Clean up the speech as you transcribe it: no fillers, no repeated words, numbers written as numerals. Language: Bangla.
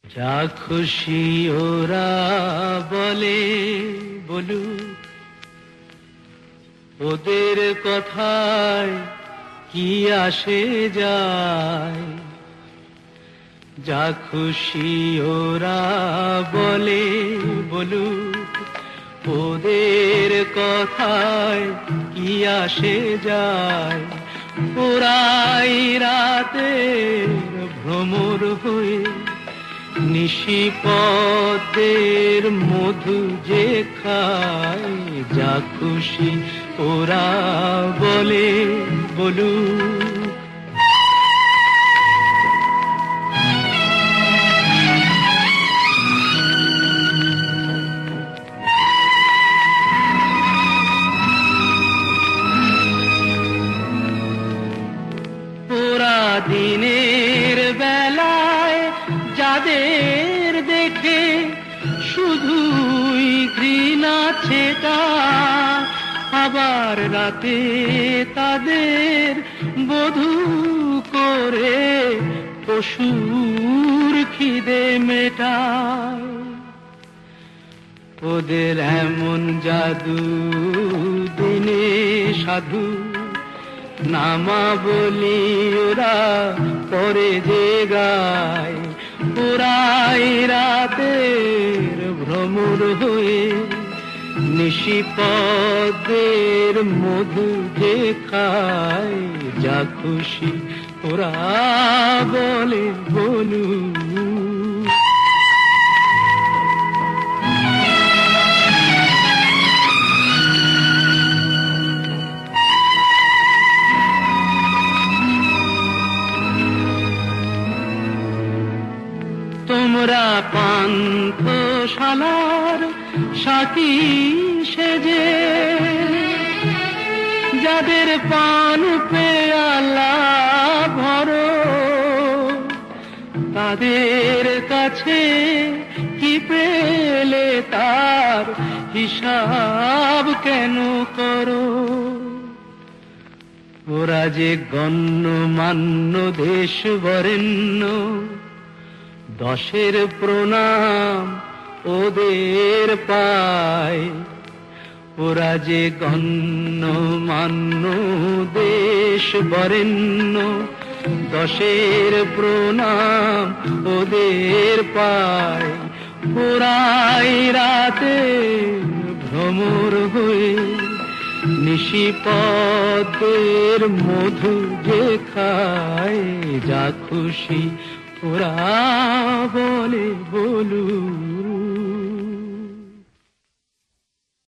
যা খুশি ওরা বলে বলুক, ওদের কথায় কি আসে যায়। যা খুশি ওরা বলে বলুক, ওদের কথায় কি আসে যায়। ওরাই রাতের ভ্রমর হয়ে নিশিপদের মধু যে খায়। যা খুশি ওরা বলে বলুক। ওরা দিনের বেলায় যাদের দেখে শুধুই ঘৃণা ছেটা, আবার রাতে তাদের বধূ করে পশুর খিদে মেটায়। ওদের এমন জাদু দিনে সাধু নামাবলি ওরা পরে যে গায়। ওরাই রাতের ভ্রমর হয়ে নিশিপদের মধু যে খায়। যা খুশি ওরা বলে বলুক। তোমরা পান্থশালার সাথী সেজে যাদের পান পেয়ালা ভরো, তাদের কাছে কি পেলে তার হিসাব কেন করো। ওরা যে গণ্যমান্য দেশ বরেণ্য, দশের প্রণাম ওদের পায়। ওরা যে গণ্যমান্য দেশ বরেণ্য, দশের প্রণাম ওদের পায়। ওরাই রাতে ভ্রমর হয়ে নিশিপদের মধু যে খায়। যা খুশি ওরা বলে বলুক।